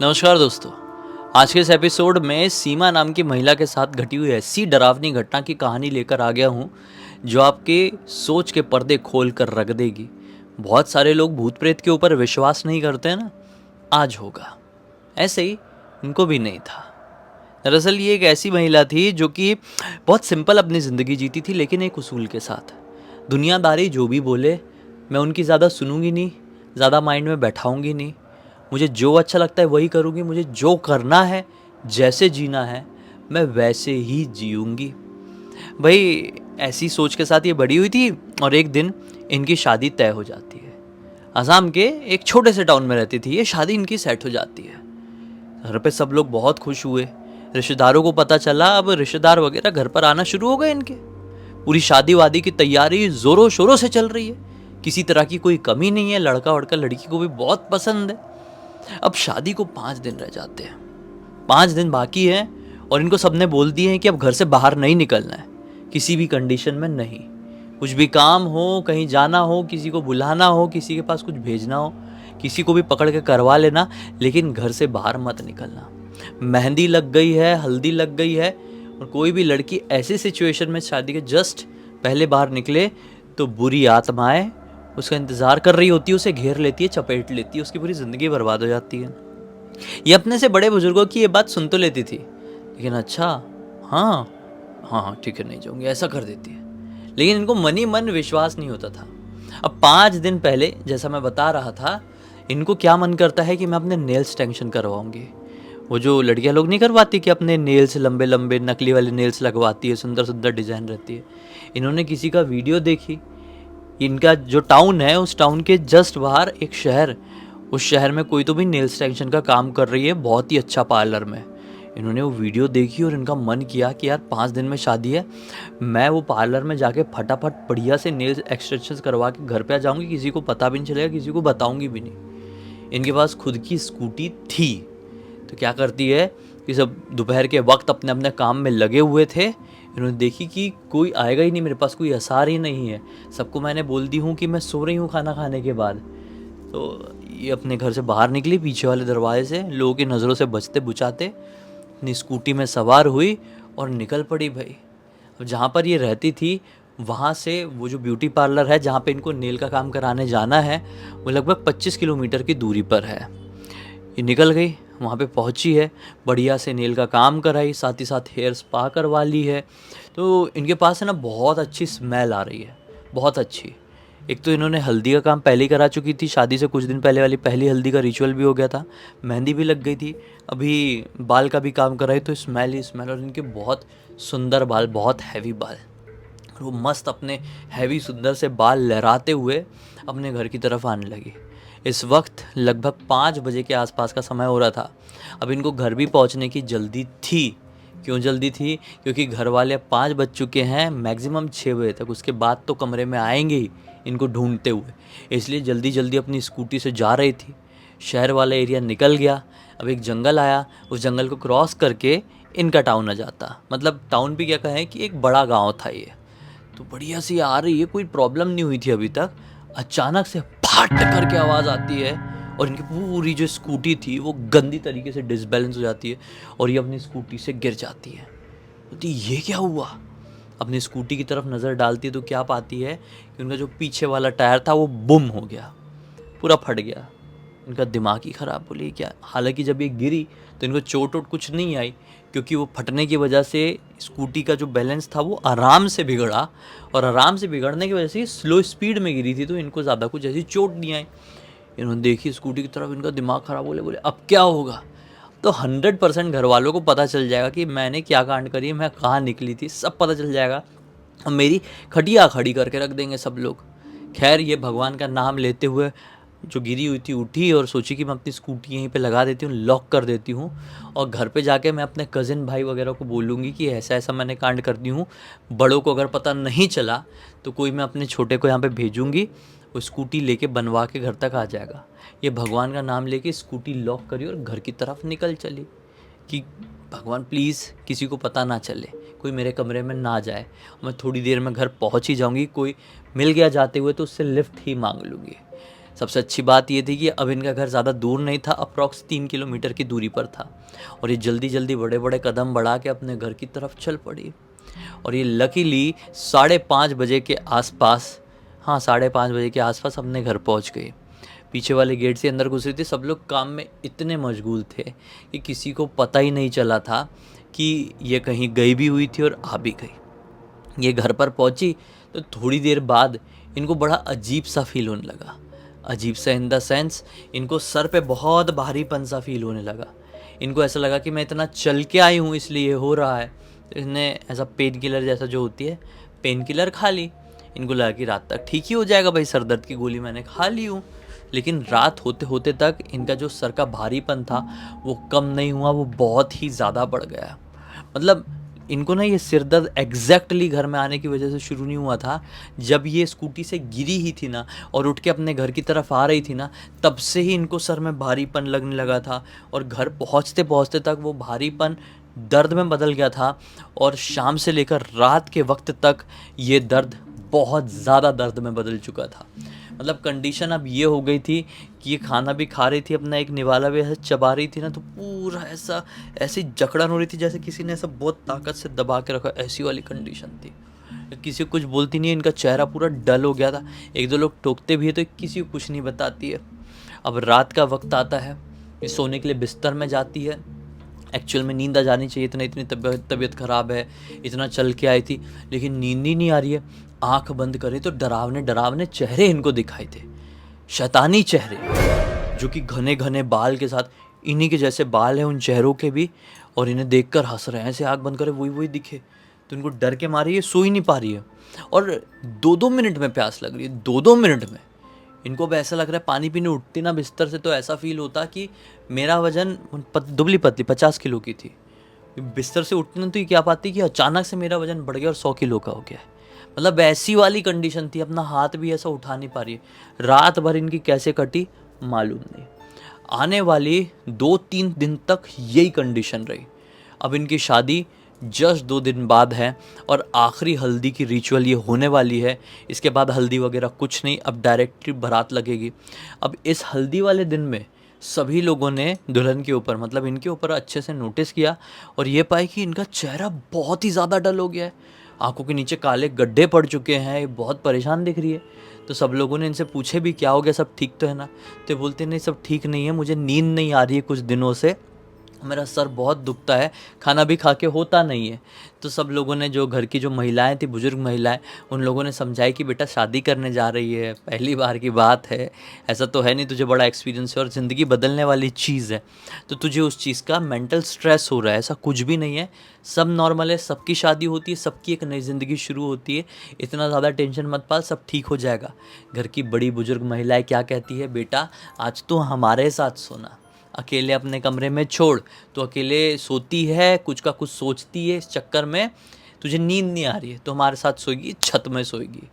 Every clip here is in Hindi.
नमस्कार दोस्तों। आज के इस एपिसोड में सीमा नाम की महिला के साथ घटी हुई ऐसी डरावनी घटना की कहानी लेकर आ गया हूँ जो आपके सोच के पर्दे खोल कर रख देगी। बहुत सारे लोग भूत प्रेत के ऊपर विश्वास नहीं करते हैं ना, आज होगा। ऐसे ही इनको भी नहीं था। दरअसल ये एक ऐसी महिला थी जो कि बहुत सिंपल अपनी ज़िंदगी जीती थी, लेकिन एक उसूल के साथ। दुनियादारी जो भी बोले मैं उनकी ज़्यादा सुनूंगी नहीं, ज़्यादा माइंड में बैठाऊंगी नहीं। मुझे जो अच्छा लगता है वही करूँगी, मुझे जो करना है, जैसे जीना है, मैं वैसे ही जीऊँगी। भाई ऐसी सोच के साथ ये बड़ी हुई थी और एक दिन इनकी शादी तय हो जाती है। असम के एक छोटे से टाउन में रहती थी ये, शादी इनकी सेट हो जाती है। घर पे सब लोग बहुत खुश हुए। रिश्तेदारों को पता चला, अब रिश्तेदार वगैरह घर पर आना शुरू हो गए इनके। पूरी शादी वादी की तैयारी जोरों शोरों से चल रही है, किसी तरह की कोई कमी नहीं है। लड़का वड़का लड़की को भी बहुत पसंद है। अब शादी को 5 दिन रह जाते हैं, 5 दिन बाकी हैं और इनको सबने बोल दिए हैं कि अब घर से बाहर नहीं निकलना है, किसी भी कंडीशन में नहीं। कुछ भी काम हो, कहीं जाना हो, किसी को बुलाना हो, किसी के पास कुछ भेजना हो, किसी को भी पकड़ के करवा लेना, लेकिन घर से बाहर मत निकलना। मेहंदी लग गई है, हल्दी लग गई है और कोई भी लड़की ऐसी सिचुएशन में शादी के जस्ट पहले बाहर निकले तो बुरी आत्माएं उसका इंतज़ार कर रही होती है, उसे घेर लेती है, चपेट लेती है, उसकी पूरी ज़िंदगी बर्बाद हो जाती है। ये अपने से बड़े बुजुर्गों की ये बात सुन तो लेती थी, लेकिन अच्छा हाँ हाँ हाँ ठीक है नहीं जाऊँगी, ऐसा कर देती है। लेकिन इनको मन ही मन विश्वास नहीं होता था। अब 5 दिन पहले जैसा मैं बता रहा था, इनको क्या मन करता है कि मैं अपने नेल्स टेंशन करवाऊंगी। वो जो लड़कियां लोग नहीं करवाती कि अपने नेल्स लंबे लंबे नकली वाले नेल्स लगवाती है, सुंदर सुंदर डिज़ाइन रहती है। इन्होंने किसी का वीडियो देखी। इनका जो टाउन है उस टाउन के जस्ट बाहर एक शहर, उस शहर में कोई तो भी नेल एक्सटेंशन का काम कर रही है, बहुत ही अच्छा पार्लर में। इन्होंने वो वीडियो देखी और इनका मन किया कि यार 5 दिन में शादी है, मैं वो पार्लर में जाके फटाफट बढ़िया से नेल एक्सटेंशन करवा के घर पे आ जाऊंगी, किसी को पता भी नहीं चलेगा, किसी को बताऊंगी भी नहीं। इनके पास खुद की स्कूटी थी तो क्या करती है कि सब दोपहर के वक्त अपने अपने काम में लगे हुए थे। इन्होंने देखी कि कोई आएगा ही नहीं, मेरे पास कोई आसार ही नहीं है, सबको मैंने बोल दी हूँ कि मैं सो रही हूँ खाना खाने के बाद। तो ये अपने घर से बाहर निकली, पीछे वाले दरवाजे से लोगों की नज़रों से बचते बुचाते अपनी स्कूटी में सवार हुई और निकल पड़ी भाई। अब जहाँ पर ये रहती थी वहाँ से वो जो ब्यूटी पार्लर है जहाँ पे इनको नेल का काम कराने जाना है, वो लगभग 25 किलोमीटर की दूरी पर है। ये निकल गई, वहाँ पे पहुँची है, बढ़िया से नेल का काम कराई, साथ ही साथ हेयर स्पा करवा ली है। तो इनके पास है ना बहुत अच्छी स्मेल आ रही है, बहुत अच्छी। एक तो इन्होंने हल्दी का काम पहले ही करा चुकी थी, शादी से कुछ दिन पहले वाली पहली हल्दी का रिचुअल भी हो गया था, मेहंदी भी लग गई थी, अभी बाल का भी काम कराई, तो स्मेल ही स्मेल। और इनके बहुत सुंदर बाल, बहुत हैवी बाल। वो मस्त अपने हैवी सुंदर से बाल लहराते हुए अपने घर की तरफ आने लगी। इस वक्त लगभग 5 बजे के आसपास का समय हो रहा था। अब इनको घर भी पहुंचने की जल्दी थी। क्यों जल्दी थी? क्योंकि घर वाले 5 बज चुके हैं, मैक्सिमम 6 बजे तक, उसके बाद तो कमरे में आएंगे ही इनको ढूंढते हुए। इसलिए जल्दी जल्दी अपनी स्कूटी से जा रही थी। शहर वाला एरिया निकल गया, अब एक जंगल आया, उस जंगल को क्रॉस करके इनका टाउन आ जाता। मतलब टाउन भी क्या कहें कि एक बड़ा गाँव था ये। तो बढ़िया सी आ रही है, कोई प्रॉब्लम नहीं हुई थी अभी तक। अचानक से फट करके आवाज़ आती है और इनकी पूरी जो स्कूटी थी वो गंदी तरीके से डिसबैलेंस हो जाती है और ये अपनी स्कूटी से गिर जाती है। तो ये क्या हुआ? अपनी स्कूटी की तरफ नज़र डालती है तो क्या पाती है कि उनका जो पीछे वाला टायर था वो बुम हो गया, पूरा फट गया। इनका दिमाग ही ख़राब, बोली क्या। हालांकि जब ये गिरी तो इनको चोट वोट कुछ नहीं आई, क्योंकि वो फटने की वजह से स्कूटी का जो बैलेंस था वो आराम से बिगड़ा, और आराम से बिगड़ने की वजह से स्लो स्पीड में गिरी थी, तो इनको ज़्यादा कुछ ऐसी चोट नहीं आई। इन्होंने देखी स्कूटी की तरफ, इनका दिमाग ख़राब, बोले बोले अब क्या होगा। तो 100% घर वालों को पता चल जाएगा कि मैंने क्या कांड करी, मैं कहाँ निकली थी, सब पता चल जाएगा। अब मेरी खटिया खड़ी करके रख देंगे सब लोग। खैर ये भगवान का नाम लेते हुए जो गिरी हुई थी उठी और सोची कि मैं अपनी स्कूटी यहीं पे लगा देती हूँ, लॉक कर देती हूँ, और घर पे जाके मैं अपने कज़िन भाई वगैरह को बोलूँगी कि ऐसा ऐसा मैंने कांड कर दी हूँ। बड़ों को अगर पता नहीं चला तो कोई मैं अपने छोटे को यहाँ पे भेजूँगी, वो स्कूटी लेके बनवा के घर तक आ जाएगा। ये भगवान का नाम लेके स्कूटी लॉक करी और घर की तरफ निकल चली कि भगवान प्लीज़ किसी को पता ना चले, कोई मेरे कमरे में ना जाए, मैं थोड़ी देर में घर पहुँच ही जाऊँगी, कोई मिल गया जाते हुए तो उससे लिफ्ट ही मांग लूँगी। सबसे अच्छी बात ये थी कि अब इनका घर ज़्यादा दूर नहीं था, अप्रॉक्स 3 किलोमीटर की दूरी पर था। और ये जल्दी जल्दी बड़े बड़े कदम बढ़ा के अपने घर की तरफ चल पड़ी। और ये लकीली 5:30 बजे के आसपास, हाँ 5:30 बजे के आसपास अपने घर पहुंच गई। पीछे वाले गेट से अंदर घुस रही थी। सब लोग काम में इतने मशगूल थे कि किसी को पता ही नहीं चला था कि ये कहीं गई भी हुई थी और आ भी गई। ये घर पर पहुंची तो थोड़ी देर बाद इनको बड़ा अजीब सा फील होने लगा। अजीब सा इन द सेंस, इनको सर पे बहुत भारीपन सा फील होने लगा। इनको ऐसा लगा कि मैं इतना चल के आई हूँ इसलिए ये हो रहा है। तो इसने ऐसा पेन किलर जैसा जो होती है, पेन किलर खा ली। इनको लगा कि रात तक ठीक ही हो जाएगा, भाई सर दर्द की गोली मैंने खा ली हूँ। लेकिन रात होते होते तक इनका जो सर का भारीपन था वो कम नहीं हुआ, वो बहुत ही ज़्यादा बढ़ गया। मतलब इनको ना ये सिर दर्द एग्जैक्टली घर में आने की वजह से शुरू नहीं हुआ था। जब ये स्कूटी से गिरी ही थी ना और उठ के अपने घर की तरफ आ रही थी ना, तब से ही इनको सर में भारीपन लगने लगा था। और घर पहुंचते पहुंचते तक वो भारीपन दर्द में बदल गया था। और शाम से लेकर रात के वक्त तक ये दर्द बहुत ज़्यादा दर्द में बदल चुका था। मतलब कंडीशन अब ये हो गई थी कि ये खाना भी खा रही थी, अपना एक निवाला भी ऐसे चबा रही थी ना, तो पूरा ऐसा ऐसी जकड़न हो रही थी जैसे किसी ने ऐसा बहुत ताकत से दबा के रखा, ऐसी वाली कंडीशन थी। किसी को कुछ बोलती नहीं है, इनका चेहरा पूरा डल हो गया था। एक दो लोग टोकते भी है तो किसी को कुछ नहीं बताती है। अब रात का वक्त आता है, ये सोने के लिए बिस्तर में जाती है। एक्चुअल में नींद आ जानी चाहिए, इतना इतनी तबीयत ख़राब है, इतना चल के आई थी, लेकिन नींद ही नहीं आ रही है। आंख बंद करे तो डरावने डरावने चेहरे इनको दिखाई थे, शैतानी चेहरे, जो कि घने घने बाल के साथ, इन्हीं के जैसे बाल हैं उन चेहरों के भी, और इन्हें देखकर हंस रहे हैं। ऐसे आंख बंद करे वही वही दिखे तो इनको डर के मारे ये सो ही नहीं पा रही है। और 2-2 मिनट में प्यास लग रही है, 2-2 मिनट में। इनको अब ऐसा लग रहा है, पानी पीने उठती ना बिस्तर से तो ऐसा फील होता कि मेरा वजन दुबली पतली 50 किलो की थी। बिस्तर से उठती ना तो ये क्या पाती कि अचानक से मेरा वजन बढ़ गया और 100 किलो का हो गया है। मतलब ऐसी वाली कंडीशन थी, अपना हाथ भी ऐसा उठा नहीं पा रही है। रात भर इनकी कैसे कटी मालूम नहीं। आने वाली 2-3 दिन तक यही कंडीशन रही। अब इनकी शादी जस्ट 2 दिन बाद है और आखिरी हल्दी की रिचुअल ये होने वाली है। इसके बाद हल्दी वगैरह कुछ नहीं, अब डायरेक्टली बारात लगेगी। अब इस हल्दी वाले दिन में सभी लोगों ने दुल्हन के ऊपर, मतलब इनके ऊपर अच्छे से नोटिस किया और ये पाए कि इनका चेहरा बहुत ही ज़्यादा डल हो गया है। आंखों के नीचे काले गड्ढे पड़ चुके हैं, ये बहुत परेशान दिख रही है। तो सब लोगों ने इनसे पूछे भी क्या हो गया, सब ठीक तो है ना? तो बोलते नहीं सब ठीक नहीं है, मुझे नींद नहीं आ रही है कुछ दिनों से, मेरा सर बहुत दुखता है, खाना भी खा के होता नहीं है। तो सब लोगों ने, जो घर की जो महिलाएं थी, बुजुर्ग महिलाएं, उन लोगों ने समझाई कि बेटा शादी करने जा रही है, पहली बार की बात है, ऐसा तो है नहीं, तुझे बड़ा एक्सपीरियंस है और ज़िंदगी बदलने वाली चीज़ है, तो तुझे उस चीज़ का मेंटल स्ट्रेस हो रहा है, ऐसा कुछ भी नहीं है, सब नॉर्मल है, सबकी शादी होती है, सबकी एक नई ज़िंदगी शुरू होती है, इतना ज़्यादा टेंशन मत पाल, सब ठीक हो जाएगा। घर की बड़ी बुजुर्ग महिलाएं क्या कहती है, बेटा आज तो हमारे साथ सोना, अकेले अपने कमरे में छोड़, तो अकेले सोती है, कुछ का कुछ सोचती है, इस चक्कर में तुझे नींद नहीं आ रही है, तो हमारे साथ सोएगी, छत में सोएगी।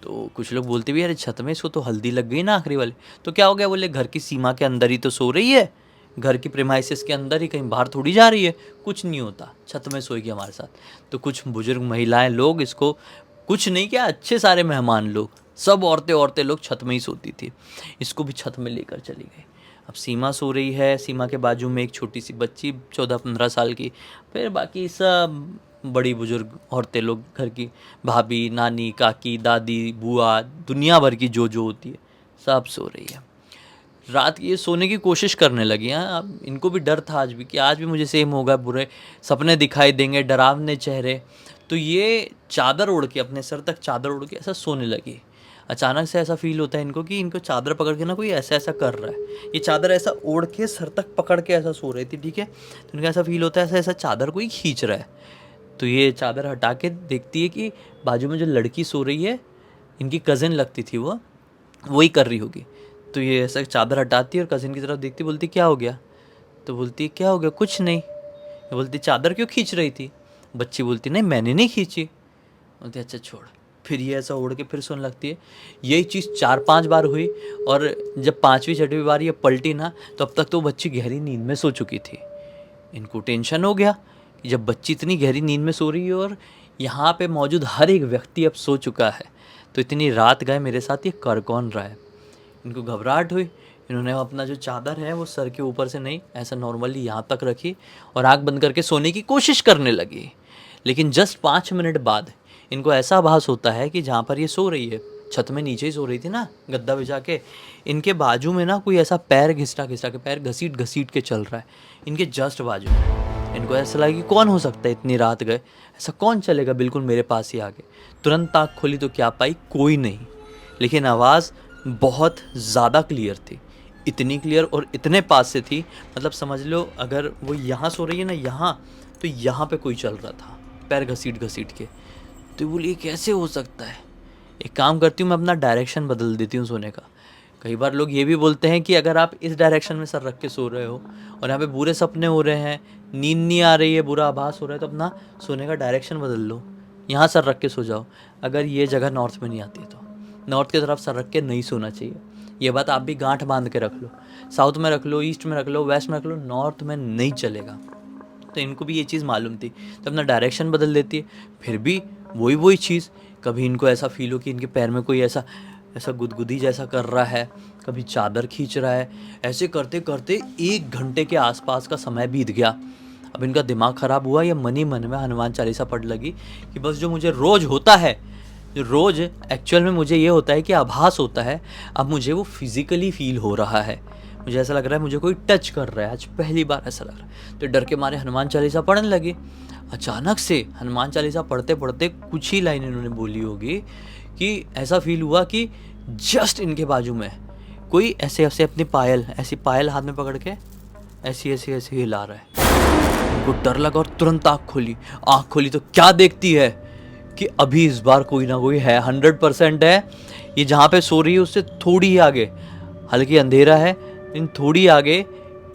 तो कुछ लोग बोलते भी अरे छत में, इसको तो हल्दी लग गई ना आखिरी वाले, तो क्या हो गया? बोले घर की सीमा के अंदर ही तो सो रही है, घर की प्रेमाइसिस के अंदर ही, कहीं बाहर थोड़ी जा रही है, कुछ नहीं होता, छत में सोएगी हमारे साथ। तो कुछ बुजुर्ग महिलाएं लोग इसको, कुछ नहीं क्या, अच्छे सारे मेहमान लोग, सब औरतें लोग छत में ही सोती थी, इसको भी छत में लेकर चली गई। अब सीमा सो रही है, सीमा के बाजू में एक छोटी सी बच्ची 14-15 साल की, फिर बाकी सब बड़ी बुजुर्ग औरतें लोग, घर की भाभी, नानी, काकी, दादी, बुआ, दुनिया भर की जो होती है, सब सो रही है। रात ये सोने की कोशिश करने लगी हैं। अब इनको भी डर था आज भी कि आज भी मुझे सेम होगा, बुरे सपने दिखाई देंगे, डरावने चेहरे। तो ये चादर ओढ़ के, अपने सर तक चादर ओढ़ के ऐसा सोने लगी। अचानक से ऐसा फील होता है इनको कि इनको चादर पकड़ के ना कोई ऐसा ऐसा कर रहा है। ये चादर ऐसा ओढ़ के सर तक पकड़ के ऐसा सो रही थी, ठीक है, तो इनको ऐसा फील होता है ऐसा ऐसा चादर कोई खींच रहा है। तो ये चादर हटा के देखती है कि बाजू में जो लड़की सो रही है, इनकी कज़िन लगती थी वो, वही कर रही होगी। तो ये ऐसा चादर हटाती है और कज़िन की तरफ देखती, बोलती क्या हो गया? तो बोलती क्या हो गया, कुछ नहीं। ये बोलती चादर क्यों खींच रही थी? बच्ची बोलती नहीं मैंने नहीं खींची। बोलती अच्छा छोड़। फिर ये ऐसा ओढ़ के फिर सोने लगती है। यही चीज़ 4-5 बार हुई और जब 5वीं-6वीं बार ये पलटी ना, तो अब तक तो बच्ची गहरी नींद में सो चुकी थी। इनको टेंशन हो गया कि जब बच्ची इतनी गहरी नींद में सो रही है और यहाँ पे मौजूद हर एक व्यक्ति अब सो चुका है, तो इतनी रात गए मेरे साथ ये कर कौन रहा है? इनको घबराहट हुई। इन्होंने अपना जो चादर है वो सर के ऊपर से नहीं, ऐसा नॉर्मली यहाँ तक रखी और आँख बंद करके सोने की कोशिश करने लगी। लेकिन जस्ट 5 मिनट बाद इनको ऐसा आभास होता है कि जहाँ पर ये सो रही है, छत में नीचे ही सो रही थी ना गद्दा बिछा के, इनके बाजू में ना कोई ऐसा पैर घिसटा घिसटा के, पैर घसीट घसीट के चल रहा है इनके जस्ट बाजू में। इनको ऐसा लगा कि कौन हो सकता है, इतनी रात गए, ऐसा कौन चलेगा बिल्कुल मेरे पास ही आके। तुरंत आँख खोली तो क्या पाई, कोई नहीं। लेकिन आवाज़ बहुत ज़्यादा क्लियर थी, इतनी क्लियर और इतने पास से थी, मतलब समझ लो अगर वो यहाँ सो रही है ना, यहाँ, तो यहाँ पे कोई चल रहा था पैर घसीट घसीट के। तो बोली ये कैसे हो सकता है। एक काम करती हूँ, मैं अपना डायरेक्शन बदल देती हूँ सोने का। कई बार लोग ये भी बोलते हैं कि अगर आप इस डायरेक्शन में सर रख के सो रहे हो और यहाँ पे बुरे सपने हो रहे हैं, नींद नहीं आ रही है, बुरा आभास हो रहा है, तो अपना सोने का डायरेक्शन बदल लो, यहाँ सर रख के सो जाओ। अगर ये जगह नॉर्थ में नहीं आती तो नॉर्थ की तरफ सर रख के नहीं सोना चाहिए। ये बात आप भी गांठ बांध के रख लो, साउथ में रख लो, ईस्ट में रख लो, वेस्ट में रख लो, नॉर्थ में नहीं चलेगा। तो इनको भी ये चीज़ मालूम थी, तो अपना डायरेक्शन बदल देती है, फिर भी वही चीज़। कभी इनको ऐसा फील हो कि इनके पैर में कोई ऐसा ऐसा गुदगुदी जैसा कर रहा है, कभी चादर खींच रहा है। ऐसे करते करते 1 घंटे के आसपास का समय बीत गया। अब इनका दिमाग ख़राब हुआ, या मन ही मन में हनुमान चालीसा पढ़ लगी कि बस जो मुझे रोज़ होता है, जो रोज़ एक्चुअल में मुझे ये होता है कि आभास होता है, अब मुझे वो फिज़िकली फील हो रहा है। मुझे ऐसा लग रहा है मुझे कोई टच कर रहा है, आज पहली बार ऐसा लग रहा है। तो डर के मारे हनुमान चालीसा पढ़ने लगी। अचानक से हनुमान चालीसा पढ़ते पढ़ते कुछ ही लाइन इन्होंने बोली होगी कि ऐसा फील हुआ कि जस्ट इनके बाजू में कोई ऐसे ऐसे अपनी पायल, ऐसी पायल हाथ में पकड़ के ऐसी ऐसी ऐसी हिला रहा है। उनको डर लगा और तुरंत आँख खोली। आँख खोली तो क्या देखती है कि अभी इस बार कोई ना कोई है, 100% है। ये जहाँ पे सो रही है उससे थोड़ी ही आगे, हल्की अंधेरा है, लेकिन थोड़ी आगे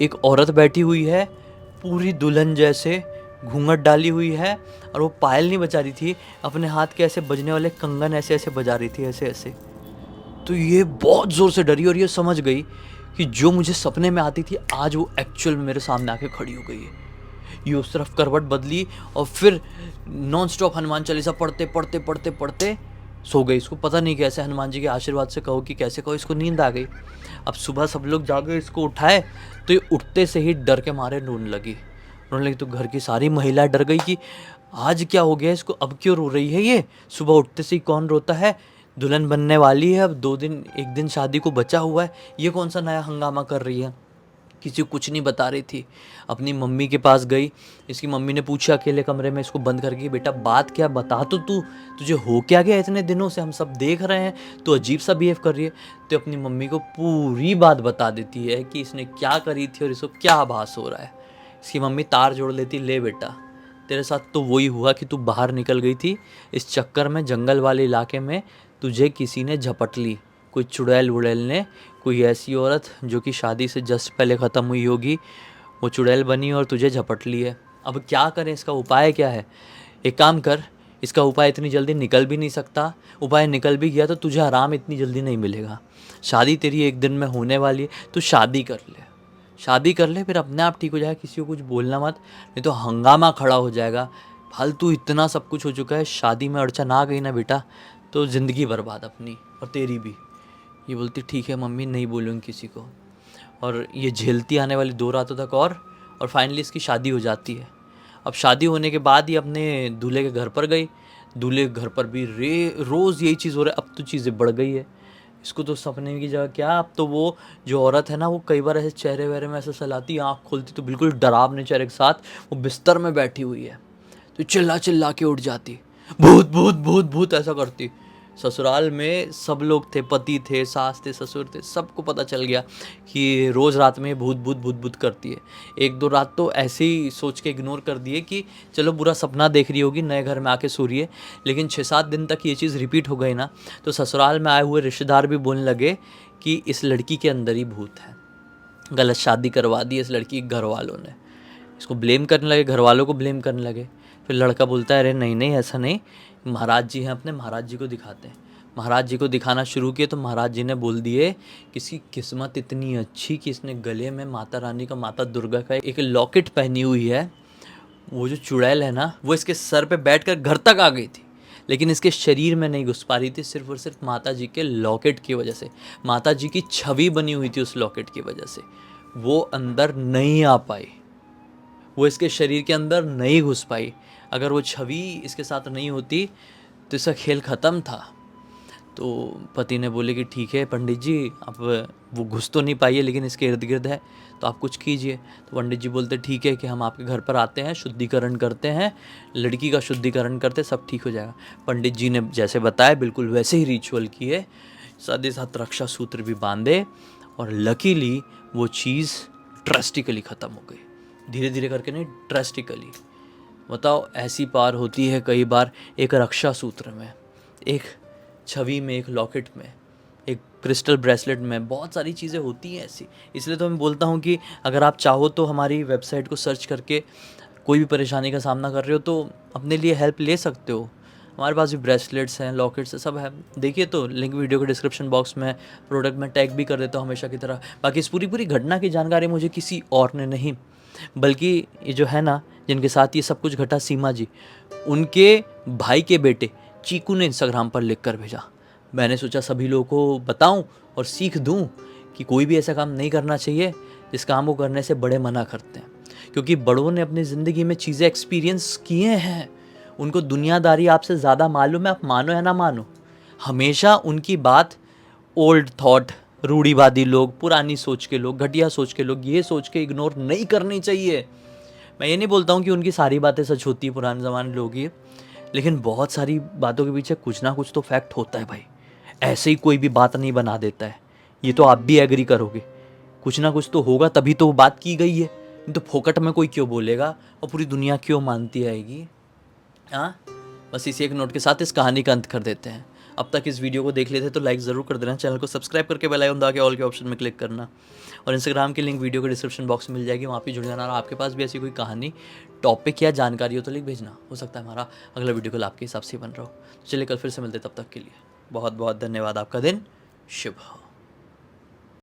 एक औरत बैठी हुई है, पूरी दुल्हन जैसे घूंघट डाली हुई है, और वो पायल नहीं बजा रही थी, अपने हाथ के ऐसे बजने वाले कंगन ऐसे ऐसे बजा रही थी, ऐसे ऐसे। तो ये बहुत ज़ोर से डरी और ये समझ गई कि जो मुझे सपने में आती थी आज वो एक्चुअल में मेरे सामने आके खड़ी हो गई है। ये उस तरफ करवट बदली और फिर नॉन स्टॉप हनुमान चालीसा पढ़ते पढ़ते पढ़ते पढ़ते सो गई। इसको पता नहीं कैसे, हनुमान जी के आशीर्वाद से कहो कि कैसे कहो, इसको नींद आ गई। अब सुबह सब लोग जाके इसको उठाए तो ये उठते से ही डर के मारे रोने लगी। तो घर की सारी महिलाएं डर गई कि आज क्या हो गया इसको, अब क्यों रो रही है ये, सुबह उठते से ही कौन रोता है, दुल्हन बनने वाली है, अब 2 दिन 1 दिन शादी को बचा हुआ है, ये कौन सा नया हंगामा कर रही है। किसी को कुछ नहीं बता रही थी। अपनी मम्मी के पास गई, इसकी मम्मी ने पूछा अकेले कमरे में इसको बंद करके, बेटा बात क्या, बता तो तू, तुझे हो क्या गया, इतने दिनों से हम सब देख रहे हैं, तो अजीब सा बिहेव कर रही है। तो अपनी मम्मी को पूरी बात बता देती है कि इसने क्या करी थी और इसको क्या आभास हो रहा है। इसकी मम्मी तार जोड़ लेती, ले बेटा तेरे साथ तो वही हुआ कि तू बाहर निकल गई थी, इस चक्कर में जंगल वाले इलाके में तुझे किसी ने झपट ली, कोई चुड़ैल वुड़ैल ने, कोई ऐसी औरत जो कि शादी से जस्ट पहले ख़त्म हुई होगी, वो चुड़ैल बनी और तुझे झपट ली है। अब क्या करें, इसका उपाय क्या है। एक काम कर, इसका उपाय इतनी जल्दी निकल भी नहीं सकता, उपाय निकल भी गया तो तुझे आराम इतनी जल्दी नहीं मिलेगा। शादी तेरी 1 दिन में होने वाली है, तू शादी कर ले, शादी कर ले, फिर अपने आप ठीक हो जाएगा। किसी को कुछ बोलना मत, नहीं तो हंगामा खड़ा हो जाएगा। फालतू इतना सब कुछ हो चुका है, शादी में अड़चन आ गई ना बेटा तो ज़िंदगी बर्बाद अपनी और तेरी भी। ये बोलती ठीक है मम्मी, नहीं बोलूँगी किसी को। और ये झेलती आने वाली 2 रातों तक और फाइनली इसकी शादी हो जाती है। अब शादी होने के बाद ही अपने दूल्हे के घर पर गई। दूल्हे के घर पर भी रोज़ यही चीज़ हो रहा है। अब तो चीज़ें बढ़ गई है, इसको तो सपने की जगह क्या, अब तो वो जो औरत है ना, वो कई बार ऐसे चेहरे वहरे में ऐसे सहलाती, आँख खोलती तो बिल्कुल डरावने चेहरे के साथ वो बिस्तर में बैठी हुई है। तो चिल्ला चिल्ला के उठ जाती, भूत भूत भूत भूत ऐसा करती। ससुराल में सब लोग थे, पति थे, सास थे, ससुर थे, सबको पता चल गया कि रोज़ रात में भूत भूत भूत भूत करती है। 1-2 रात तो ऐसे ही सोच के इग्नोर कर दिए कि चलो बुरा सपना देख रही होगी, नए घर में आके सो रही है। लेकिन 6-7 दिन तक ये चीज़ रिपीट हो गई ना, तो ससुराल में आए हुए रिश्तेदार भी बोलने लगे कि इस लड़की के अंदर ही भूत है, गलत शादी करवा दी इस लड़की के घर वालों ने। इसको ब्लेम करने लगे, घर वालों को ब्लेम करने लगे। फिर लड़का बोलता है अरे नहीं नहीं ऐसा नहीं, महाराज जी हैं अपने, महाराज जी को दिखाते हैं। महाराज जी को दिखाना शुरू किए तो महाराज जी ने बोल दिए किसी किस्मत इतनी अच्छी कि इसने गले में माता रानी का, माता दुर्गा का एक लॉकेट पहनी हुई है। वो जो चुड़ैल है ना, वो इसके सर पे बैठकर घर तक आ गई थी। लेकिन इसके शरीर में नहीं घुस पा रही थी, सिर्फ और सिर्फ माता जी के लॉकेट की वजह से। माता जी की छवि बनी हुई थी उस लॉकेट की वजह से, वो अंदर नहीं आ पाई, वो इसके शरीर के अंदर नहीं घुस पाई। अगर वो छवि इसके साथ नहीं होती तो इसका खेल ख़त्म था। तो पति ने बोले कि ठीक है पंडित जी, अब वो घुस तो नहीं पाई है लेकिन इसके इर्द गिर्द है, तो आप कुछ कीजिए। तो पंडित जी बोलते ठीक है कि हम आपके घर पर आते हैं, शुद्धिकरण करते हैं, लड़की का शुद्धिकरण करते, सब ठीक हो जाएगा। पंडित जी ने जैसे बताया बिल्कुल वैसे ही रिचुअल किए, साथ ही साथ रक्षा सूत्र भी बांधे, और लकीली वो चीज़ ड्रास्टिकली ख़त्म हो गई। धीरे धीरे करके नहीं, ड्रास्टिकली। बताओ, ऐसी पार होती है कई बार एक रक्षा सूत्र में, एक छवि में, एक लॉकेट में, एक क्रिस्टल ब्रेसलेट में, बहुत सारी चीज़ें होती हैं ऐसी। इसलिए तो मैं बोलता हूँ कि अगर आप चाहो तो हमारी वेबसाइट को सर्च करके कोई भी परेशानी का सामना कर रहे हो तो अपने लिए हेल्प ले सकते हो। हमारे पास भी ब्रेसलेट्स हैं, लॉकेट्स हैं, सब है। देखिए, तो लिंक वीडियो के डिस्क्रिप्शन बॉक्स में, प्रोडक्ट में टैग भी कर देता हूँ हमेशा की तरह। बाकी इस पूरी घटना की जानकारी मुझे किसी और ने नहीं, बल्कि ये जो है ना, जिनके साथ ये सब कुछ घटा, सीमा जी, उनके भाई के बेटे चीकू ने इंस्टाग्राम पर लिख कर भेजा। मैंने सोचा सभी लोगों को बताऊं और सीख दूं कि कोई भी ऐसा काम नहीं करना चाहिए जिस काम को करने से बड़े मना करते हैं, क्योंकि बड़ों ने अपनी ज़िंदगी में चीज़ें एक्सपीरियंस किए हैं, उनको दुनियादारी आपसे ज़्यादा मालूम है, आप मानो या ना मानो। हमेशा उनकी बात ओल्ड थॉट, रूढ़िवादी लोग, पुरानी सोच के लोग, घटिया सोच के लोग, ये सोच के इग्नोर नहीं करनी चाहिए। मैं ये नहीं बोलता हूँ कि उनकी सारी बातें सच होती है, पुराने ज़माने लोग ही, लेकिन बहुत सारी बातों के पीछे कुछ ना कुछ तो फैक्ट होता है भाई। ऐसे ही कोई भी बात नहीं बना देता है, ये तो आप भी एग्री करोगे। कुछ ना कुछ तो होगा, तभी तो वो बात की गई है, नहीं तो फोकट में कोई क्यों बोलेगा और पूरी दुनिया क्यों मानती आएगी। हाँ, बस इसी एक नोट के साथ इस कहानी का अंत कर देते हैं। अब तक इस वीडियो को देख लेते तो लाइक ज़रूर कर देना, चैनल को सब्सक्राइब करके बेल आइकन दबा के ऑल के ऑप्शन में क्लिक करना, और इंस्टाग्राम की लिंक वीडियो के डिस्क्रिप्शन बॉक्स में मिल जाएगी, वहाँ पे जुड़ जाना। और आपके पास भी ऐसी कोई कहानी, टॉपिक या जानकारी हो तो लिख भेजना, हो सकता है हमारा अगला वीडियो कल आपके हिसाब से बन रहा हो। तो चलिए, कल फिर से मिलते, तब तक के लिए बहुत बहुत धन्यवाद। आपका दिन शुभ हो।